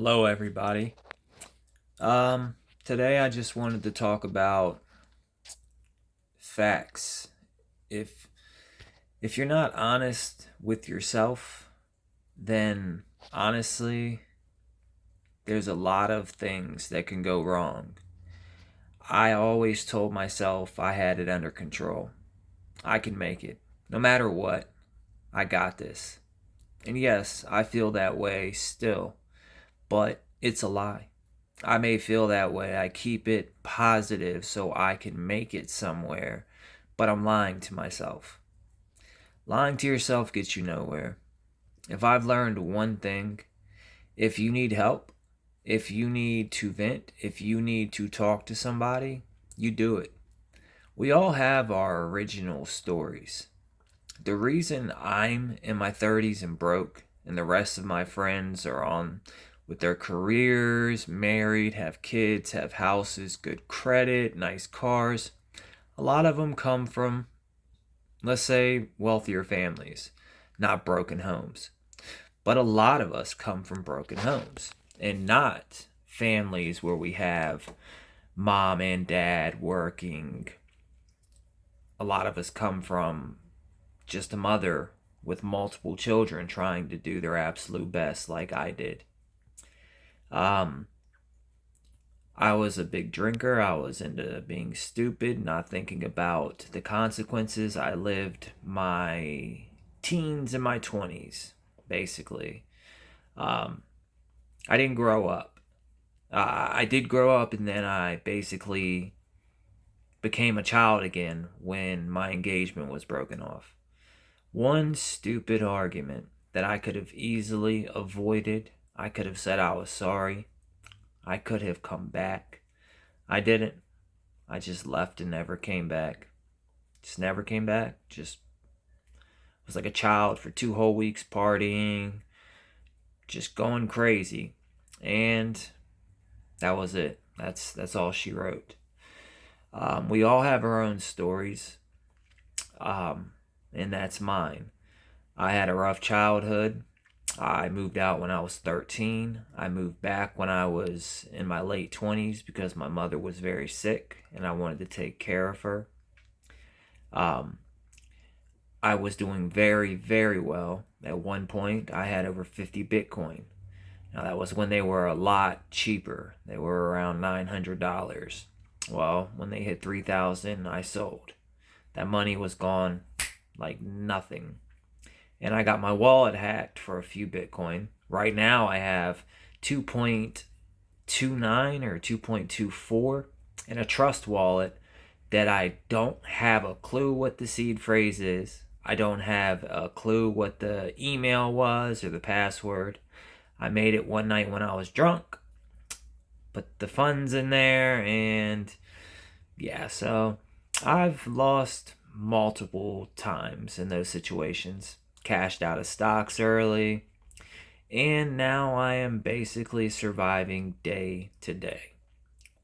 Hello, everybody. Today I just wanted to talk about facts. If if you're not honest with yourself, then honestly, there's a lot of things that can go wrong. I always told myself I had it under control. I can make it. No matter what, I got this. And yes, I feel that way still, but it's a lie. I may feel that way. I keep it positive so I can make it somewhere, but I'm lying to myself. Lying to yourself gets you nowhere. If I've learned one thing, if you need help, if you need to vent, if you need to talk to somebody, you do it. We all have our original stories. The reason I'm in my 30s and broke, and the rest of my friends are on with their careers, married, have kids, have houses, good credit, nice cars. A lot of them come from, let's say, wealthier families, not broken homes. But a lot of us come from broken homes and not families where we have mom and dad working. A lot of us come from just a mother with multiple children trying to do their absolute best, like I did. Um, I was a big drinker. I was into being stupid, not thinking about the consequences. I lived my teens and my 20s, basically. Um, I didn't grow up. I did grow up, and then I basically became a child again when my engagement was broken off. One stupid argument that I could have easily avoided. I could have said I was sorry. I could have come back. I didn't. I just left and never came back. Just never came back. Just was like a child for 2 whole weeks partying, just going crazy. And that was it. That's all she wrote. We all have our own stories, and that's mine. I had a rough childhood. I moved out when I was 13. I moved back when I was in my late 20s because my mother was very sick and I wanted to take care of her. Um, I was doing very, very well. At one point, I had over 50 Bitcoin. Now, that was when they were a lot cheaper. They were around $900. Well, when they hit 3,000, I sold. That money was gone like nothing. And I got my wallet hacked for a few Bitcoin. Right now, I have 2.29 or 2.24 in a trust wallet that I don't have a clue what the seed phrase is. I don't have a clue what the email was or the password. I made it one night when I was drunk, put the funds in there, and yeah, so I've lost multiple times in those situations. Cashed out of stocks early, and now I am basically surviving day to day.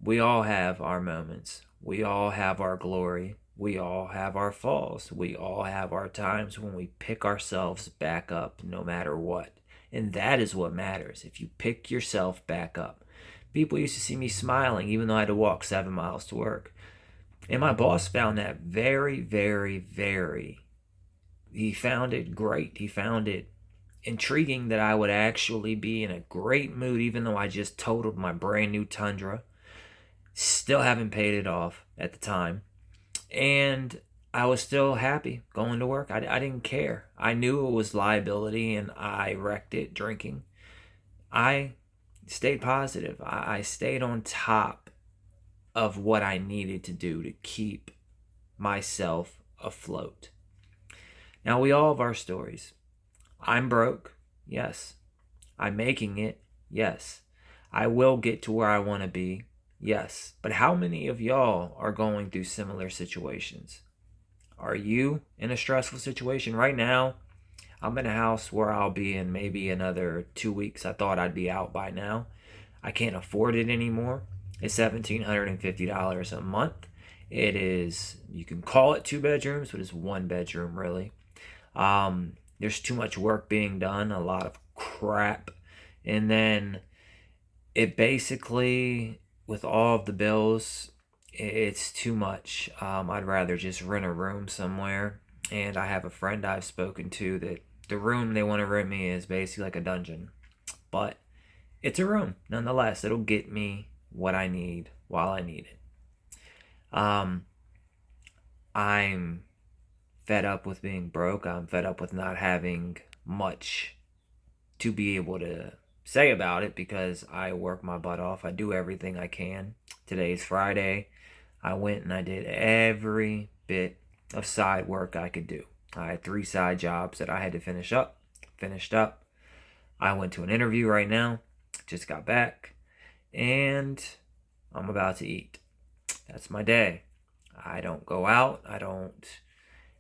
We all have our moments. We all have our glory. We all have our falls. We all have our times when we pick ourselves back up no matter what. And that is what matters. If you pick yourself back up. People used to see me smiling even though I had to walk 7 miles to work. And my boss found that very, very, very, he found it great. He found it intriguing that I would actually be in a great mood even though I just totaled my brand new Tundra. Still haven't paid it off at the time. And I was still happy going to work. I didn't care. I knew it was liability and I wrecked it drinking. I stayed positive. I stayed on top of what I needed to do to keep myself afloat. Now, we all have our stories. I'm broke. Yes. I'm making it. Yes. I will get to where I want to be. Yes. But how many of y'all are going through similar situations? Are you in a stressful situation right now? I'm in a house where I'll be in maybe another 2 weeks. I thought I'd be out by now. I can't afford it anymore. It's $1,750 a month. It is, you can call it 2 bedrooms, but it's 1 bedroom really. There's too much work being done, a lot of crap. And then it basically, with all of the bills, it's too much. I'd rather just rent a room somewhere. And I have a friend I've spoken to that the room they want to rent me is basically like a dungeon. But it's a room nonetheless. It'll get me what I need while I need it. Um, I'm fed up with being broke. I'm fed up with not having much to be able to say about it because I work my butt off. I do everything I can. Today's Friday. I went and I did every bit of side work I could do. I had 3 side jobs that I had to finish up. Finished up. I went to an interview right now. Just got back. And I'm about to eat. That's my day. I don't go out. I don't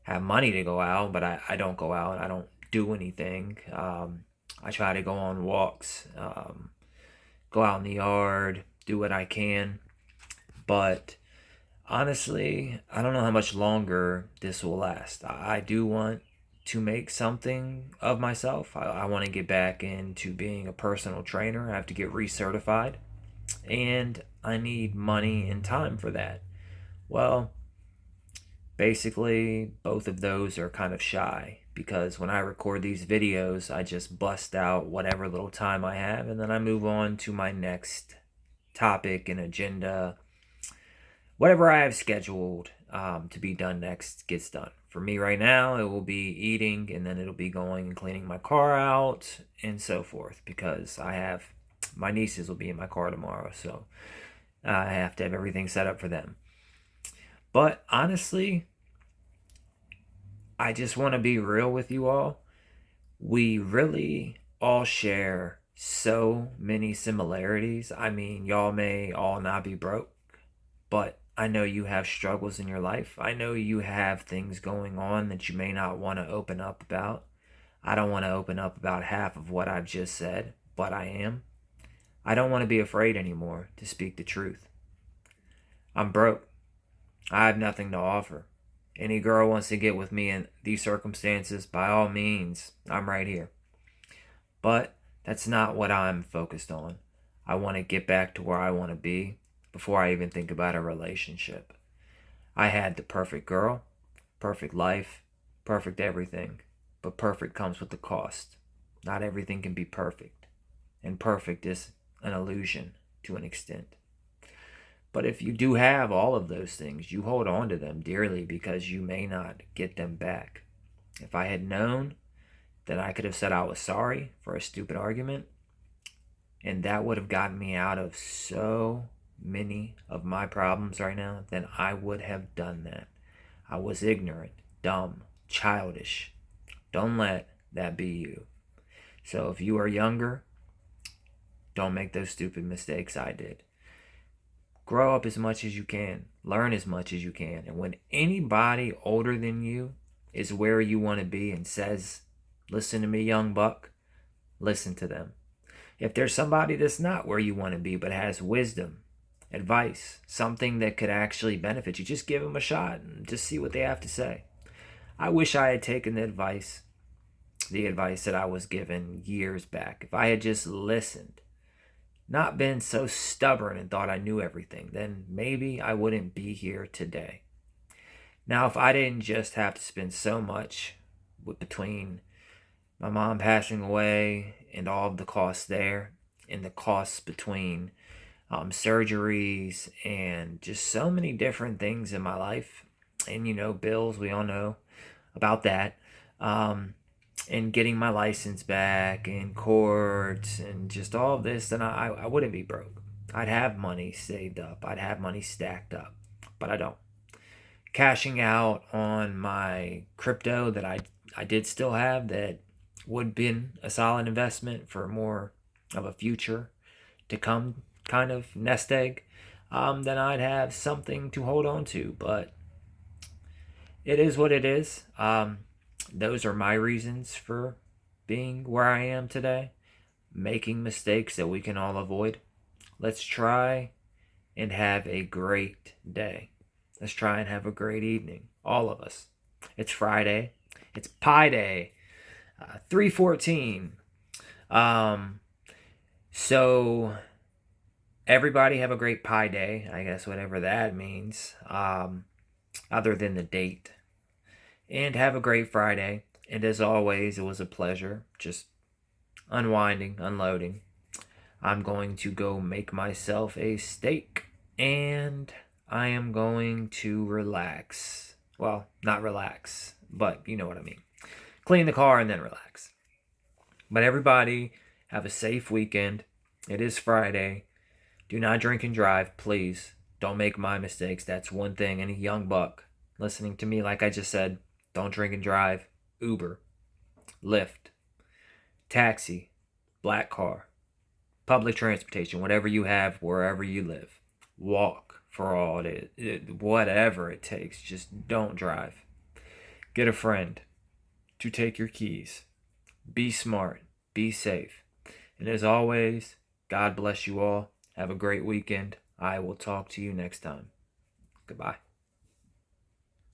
have money to go out, but I don't go out. I don't do anything. I try to go on walks, go out in the yard, do what I can. But honestly, I don't know how much longer this will last. I do want to make something of myself. I want to get back into being a personal trainer. I have to get recertified, and I need money and time for that. Well, basically, both of those are kind of shy because when I record these videos, I just bust out whatever little time I have and then I move on to my next topic and agenda. Whatever I have scheduled to be done next gets done. For me right now, it will be eating and then it'll be going and cleaning my car out and so forth because I have my nieces will be in my car tomorrow, so I have to have everything set up for them. But honestly, I just want to be real with you all. We really all share so many similarities. I mean, y'all may all not be broke, but I know you have struggles in your life. I know you have things going on that you may not want to open up about. I don't want to open up about half of what I've just said, but I am. I don't want to be afraid anymore to speak the truth. I'm broke. I have nothing to offer. Any girl wants to get with me in these circumstances, by all means, I'm right here. But that's not what I'm focused on. I want to get back to where I want to be before I even think about a relationship. I had the perfect girl, perfect life, perfect everything. But perfect comes with a cost. Not everything can be perfect. And perfect is an illusion to an extent. But if you do have all of those things, you hold on to them dearly because you may not get them back. If I had known, then I could have said I was sorry for a stupid argument, and that would have gotten me out of so many of my problems right now, then I would have done that. I was ignorant, dumb, childish. Don't let that be you. So if you are younger, don't make those stupid mistakes I did. Grow up as much as you can. Learn as much as you can. And when anybody older than you is where you want to be and says, listen to me, young buck, listen to them. If there's somebody that's not where you want to be but has wisdom, advice, something that could actually benefit you, just give them a shot and just see what they have to say. I wish I had taken the advice that I was given years back. If I had just listened, not been so stubborn and thought I knew everything, then maybe I wouldn't be here today. Now, if I didn't just have to spend so much between my mom passing away and all of the costs there, and the costs between surgeries and just so many different things in my life, and bills, we all know about that. And getting my license back in court and just all of this, then I wouldn't be broke. I'd have money saved up. I'd have money stacked up, but I don't. Cashing out on my crypto that I did still have that would have been a solid investment for more of a future to come kind of nest egg, then I'd have something to hold on to. But it is what it is. Those are my reasons for being where I am today, making mistakes that we can all avoid. Let's try and have a great day. Let's try and have a great evening, all of us. It's Friday. It's Pi Day, 3/14. So everybody have a great Pi Day, I guess, whatever that means, other than the date. And have a great Friday. And as always, it was a pleasure just unwinding, unloading. I'm going to go make myself a steak and I am going to relax. Well, not relax, but you know what I mean. Clean the car and then relax. But everybody, have a safe weekend. It is Friday. Do not drink and drive, please. Don't make my mistakes. That's one thing. Any young buck listening to me, like I just said, don't drink and drive. Uber, Lyft, taxi, black car, public transportation, whatever you have, wherever you live. Walk for all it is. Whatever it takes. Just don't drive. Get a friend to take your keys. Be smart. Be safe. And as always, God bless you all. Have a great weekend. I will talk to you next time. Goodbye.